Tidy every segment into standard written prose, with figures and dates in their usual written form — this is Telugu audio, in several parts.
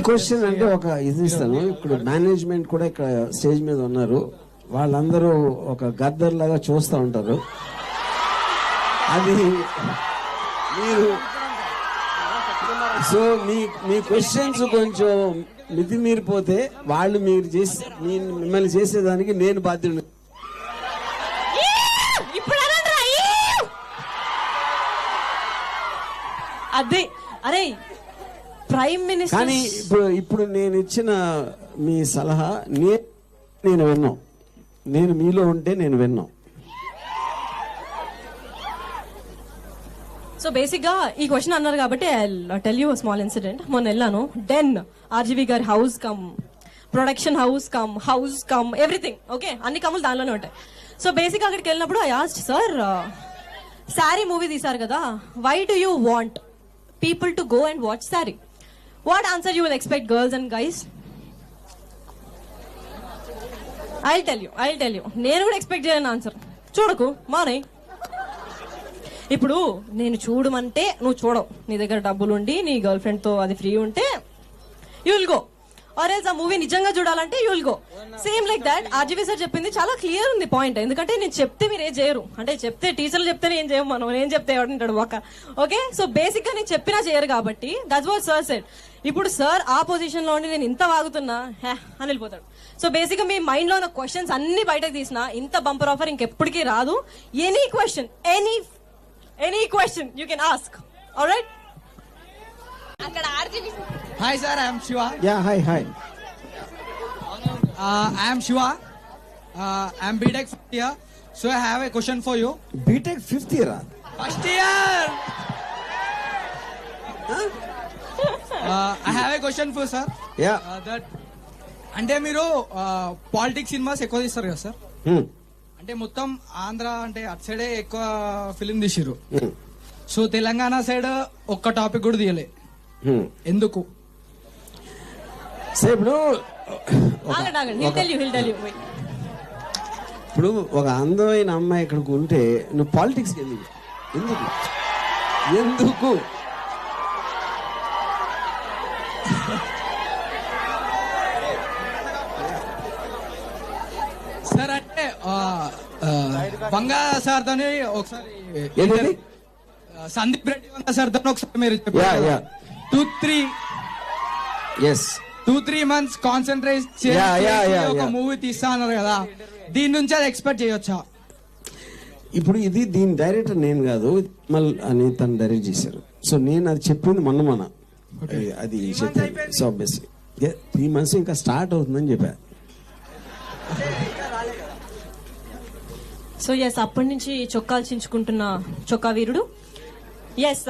క్వశ్చన్ అంటే ఒక ఇది ఇస్తాను. ఇప్పుడు మేనేజ్మెంట్ కూడా ఇక్కడ స్టేజ్ మీద ఉన్నారు. వాళ్ళందరూ ఒక గద్దర్ లాగా చూస్తూ ఉంటారు. అది మీరు సో మీ క్వశ్చన్స్ కొంచెం మితిమీరిపోతే వాళ్ళు మీరు చేసి మిమ్మల్ని చేసేదానికి నేను బాధ్యుడు. అదే అరే ప్రైమ్ మినిస్టర్ కానీ ఇప్పుడు నేను ఇచ్చిన మీ సలహా నేను విన్నాం. నేను మీలో ఉంటే నేను విన్నాం. సో బేసిక్ గా ఈ క్వశ్చన్ అన్నారు కాబట్టి I tell you small incident. మొన్న వెళ్ళాను డెన్ ఆర్జీవి గారి house come production house come everything okay, అన్ని కమ్ములు దానిలోనే ఉంటాయి. సో బేసిక్ అక్కడికి వెళ్ళినప్పుడు I asked sir Saree movie తీసారు కదా, why do you want people to go and watch Sari? What answer you will expect, girls and guys? I'll tell you. నేను కూడా ఎక్స్పెక్ట్ చేయను ఆన్సర్. చూడకు మానే. ఇప్పుడు నేను చూడమంటే నువ్వు చూడవు. నీ దగ్గర డబ్బులు ఉండి నీ గర్ల్ ఫ్రెండ్ తో అది ఫ్రీ ఉంటే you will go. Or else ఆ మూవీ నిజంగా చూడాలంటే you will go. Same like that RGV sir చెప్పింది చాలా క్లియర్ ఉంది పాయింట్. ఎందుకంటే నేను చెప్తే మీరు ఏం చేయరు, అంటే చెప్తే టీచర్లు చెప్తే ఏం చేయము, మనం ఏం చెప్తే ఎవడంటాడు ఒక ఓకే. సో బేసిక్ గా నేను చెప్పినా చేయరు కాబట్టి దట్స్ వాట్ సార్ సెడ్. ఇప్పుడు సార్ ఆ పొజిషన్ లో ఉండి నేను ఇంత వాగుతున్నా అని వెళ్ళిపోతాడు. సో బేసిక్ గా మీ మైండ్ లో ఉన్న క్వశ్చన్స్ అన్ని బయటకు తీసినా ఇంత బంపర్ ఆఫర్ ఇంకెప్పటికీ రాదు. Any question you can ask. Alright. అక్కడ RGV. Hi sir, I am Shiva. Yeah, hi. I am Shiva. I am BTech 5th year. So I have a question for you. BTech 5th year? First year. I have a question for sir. Yeah. That అంటే మీరు పాలిటిక్స్ సినిమాస్ ఎక్కువ తీస్తారు కదా సార్. అంటే మొత్తం ఆంధ్ర అంటే అటు సైడే ఎక్కువ ఫిలిం తీసిరు. సో తెలంగాణ సైడ్ ఒక్క టాపిక్ కూడా తీయలే, ఎందుకు? ఇప్పుడు ఒక అందమైన అమ్మాయి ఇక్కడికి ఉంటే నువ్వు పాలిటిక్స్కి ఎందుకు సార్? అంటే బంగా సార్ తోని ఒకసారి సందీప్ రెడ్డి బంగా సార్ తోని ఒకసారి మీరు చెప్పారు 2-3 months కాన్సన్ట్రేట్ చేసి ఒక మూవీ తీస్తా అన్నారు కదా, దీని నుంచి అది ఎక్స్పెక్ట్ చేయొచ్చా? ఇప్పుడు దీని డైరెక్టర్ నేను కాదు, మల్ అని తను డైరెక్ట్ చేశారు. సో నేను అది చెప్పింది మొన్న అది చెప్పాను. సో ఆబ్వియస్లీ 3 months ఇంకా స్టార్ట్ అవుతుందని చెప్పా. సో ఎస్ అప్పటి నుంచి చొక్కాలు చించుకుంటున్న చొక్కా వీరుడు. Yes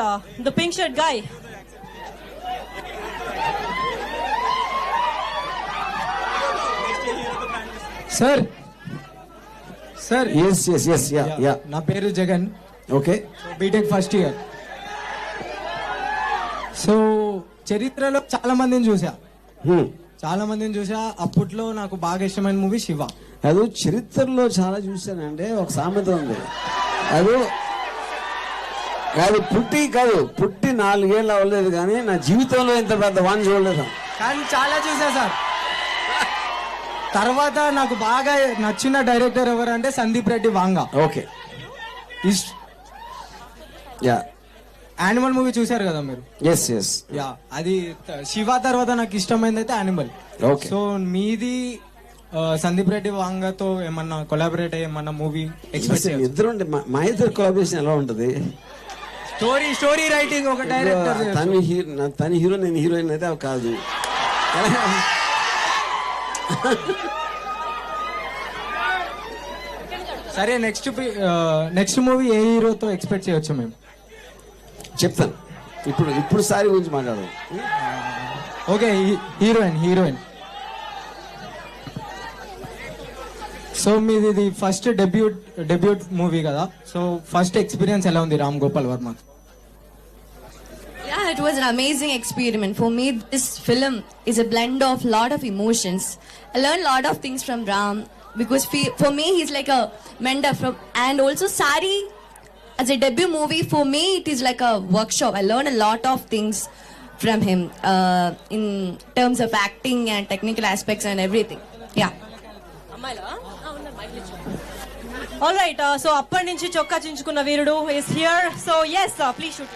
the pink shirt guy. Sir yes ya నా పేరు Jagan. Okay. BTech first year. So చరిత్రలో చాలా మందిని చూసా. అప్పట్లో నాకు బాగా ఇష్టమైన మూవీ శివ. అది చరిత్రలో చాలా చూసానంటే ఒక సామెత ఉంది. అది పుట్టి 4 ఏళ్ళు అవ్వలేదు కానీ నా జీవితంలో ఇంత పెద్ద వాన్ చూడలేదు. కానీ చాలా చూసా సార్. తర్వాత నాకు బాగా నచ్చిన డైరెక్టర్ ఎవరంటే సందీప్ రెడ్డి వాంగా. ఓకే. యానిమల్ మూవీ చూసారు కదా మీరు? ఎస్ యా, అది శివ తర్వాత నాకు ఇష్టమైంది అయితే యానిమల్. ఓకే. సో మీది సందీప్ రెడ్డి వాంగాతో ఏమన్నా కొలాబరేట్ ఏమన్నా మూవీ ఎక్స్పెక్ట్ చేయొచ్చు? ఇద్దరు మా ఇద్దరు కొలాబరేషన్ ఎలా ఉంటది? స్టోరీ రైటింగ్ ఒక డైరెక్టర్, తన హీరో నేను హీరోయిన్ అయితే అవి కాదు. సరే, నెక్స్ట్ మూవీ ఏ హీరోతో ఎక్స్పెక్ట్ చేయొచ్చు మేము? చెప్తాను. ఇప్పుడు సారీ గురించి మాట్లాడదాం. Okay, heroine. సో మీది ఇది ఫస్ట్ డెబ్యూట్ మూవీ కదా, సో ఫస్ట్ ఎక్స్పీరియన్స్ ఎలా ఉంది Ram Gopal Varma? Yeah, it was an amazing experiment. For me, this film is a blend of lot of emotions. I learned a lot of things from Ram because for me, he's like a mentor and also Sari as a debut movie, for me, it is like a workshop. I learned a lot of things from him in terms of acting and technical aspects and everything. Yeah. All right, so అప్పటి నుంచి చొక్కా చించుకున్న వీరుడు is here. So yes, please shoot.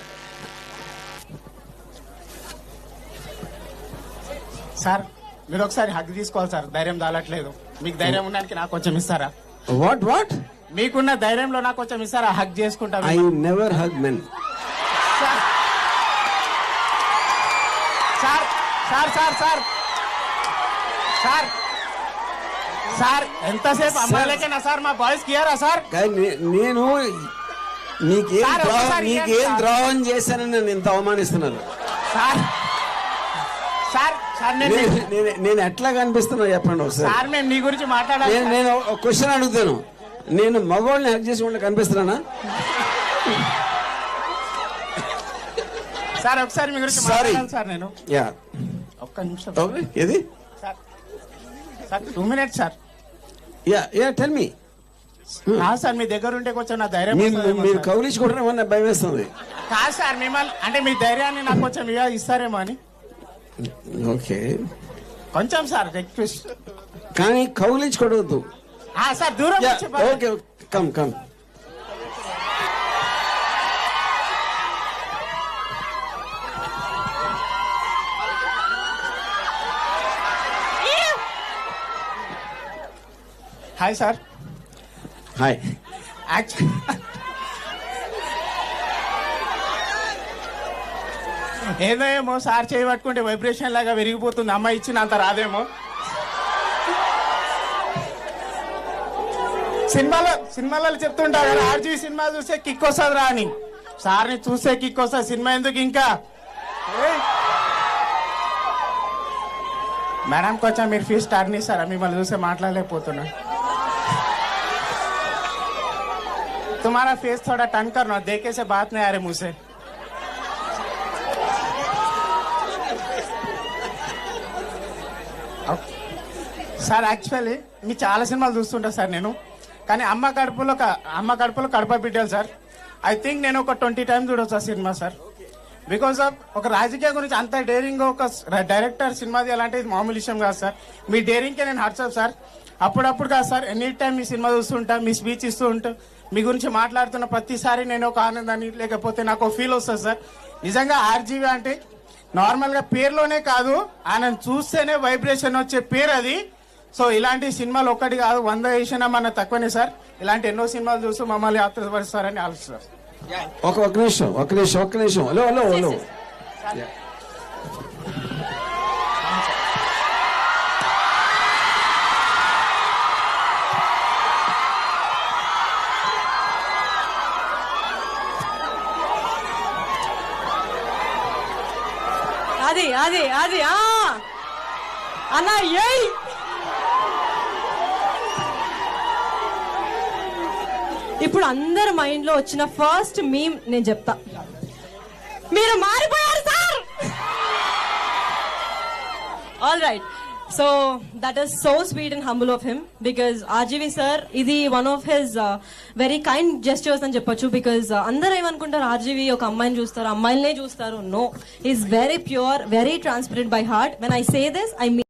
Sir మీరు ఒకసారి హగ్ తీసుకోవాలి సార్, ధైర్యం దాలట్లేదు. మీకు ధైర్యం ఉండడానికి నాకు కొంచెం ఇస్తారా? వాట్ మీకున్న ధైర్యంలో నాకు కొంచెం ఇస్తారా? హగ్ చేసుకుంటా. I never hug men. Sir sir sir sir sir sir sir ఎంతసేపు అమ్మాయిలకేనా సార్? మా బాయ్స్ కియరా సార్? నేను నీకేం సార్, ఒకసారి నీకేం ఇయ్యండి ద్రోహం చేశానని నన్ను ఇంత అవమానిస్తున్నారు. సార్ సార్ సార్ నేను ఎట్లా కనిపిస్తున్నా చెప్పండి ఒకసారి. సార్ మేము నీ గురించి మాట్లాడాలి. నేను ఒక క్వశ్చన్ అడుగుతాను, నేను మగవాళ్ళని హెల్ప్ చేసి ఉంటే కనిపిస్తున్నానా? సార్ ఒకసారి మీ గురించి సారీ మాట్లాడాలి సార్. నేను యా ఒక్క నిమిషం ఏది sir. Sir 2 minutes sir. Ya tell me. Sir మీ దగ్గర ఉంటే కొంచెం నా ధైర్యం వస్తుందేమో మీరు సార్. కౌలించుకుంటారేమో నాకు భయం వేస్తుంది. కాదు సార్, మిమ్మల్ని అంటే మీ ధైర్యాన్ని నాకు కొంచెం ఇస్తారేమో అని. ఓకే, కొంచెం సార్ రిక్వెస్ట్. కానీ కౌలించుకోవద్దు. సార్ దూరం నుంచి okay, come come. Hi sir. Hi. ఏదో ఏమో సార్ చేయి పట్టుకుంటే వైబ్రేషన్ లాగా విరిగిపోతుంది. అమ్మాయి ఇచ్చిన అంత రాదేమో. సినిమాలలో చెప్తుంటారు కదా, ఆర్జీ సినిమా చూస్తే కిక్ వస్తుంది రా అని. సార్ని చూస్తే కిక్ వస్తుంది, సినిమా ఎందుకు ఇంకా? మేడం కొంచెం మీరు ఫీజు స్టార్ని ఇస్తారా? మిమ్మల్ని చూస్తే మాట్లాడలేకపోతున్నా. तुम्हारा फेस थोड़ा टर्न करना, देखे से बात नहीं आ रही मुंह से. సార్ యాక్చువల్లీ మీ చాలా సినిమాలు చూస్తుంటా సార్ నేను. కానీ అమ్మ కడుపులో కడప బిడ్డలు సార్. ఐ థింక్ నేను ఒక 20 times చూడొచ్చు ఆ సినిమా సార్. బికాస్ ఆఫ్ ఒక రాజకీయ గురించి అంత డేరింగ్ ఒక డైరెక్టర్ సినిమా తీయాలంటే ఇది మామూలు విషయం కాదు సార్. మీ డేరింగ్కే నేను హర్ట్స్ సార్. అప్పుడప్పుడు కాదు సార్, ఎనీ టైం మీ సినిమా చూస్తుంటా, మీ స్పీచ్ ఇస్తూ ఉంటా, మీ గురించి మాట్లాడుతున్న ప్రతిసారి నేను ఒక ఆనందాన్ని లేకపోతే నాకు ఒక ఫీల్ వస్తుంది సార్. నిజంగా ఆర్జీవి అంటే నార్మల్గా పేరులోనే కాదు, ఆయన చూస్తేనే వైబ్రేషన్ వచ్చే పేరు అది. సో ఇలాంటి సినిమాలు ఒక్కటి కాదు, 100 వేసినా మన తక్కువనే సార్. ఇలాంటి ఎన్నో సినిమాలు చూస్తూ మమ్మల్ని ఆత్మపరుస్తారని ఆలోచిస్తారు. ఒక నిమిషం. హలో. అది అన్నా ఏయ్, ఇప్పుడు అందరి మైండ్ లో వచ్చిన ఫస్ట్ మీమ్ నేను చెప్తా. మీరు మారిపోయారు sir. All right, so that is so sweet and humble of him because RGV sir ఇది one of his very kind gestures అని చెప్పొచ్చు. బికాజ్ అందరూ ఏమనుకుంటారు, ఆర్జీవి ఒక అమ్మాయిని చూస్తారు, అమ్మాయిలనే చూస్తారు. No, is very pure, very transparent by heart. When I say this I mean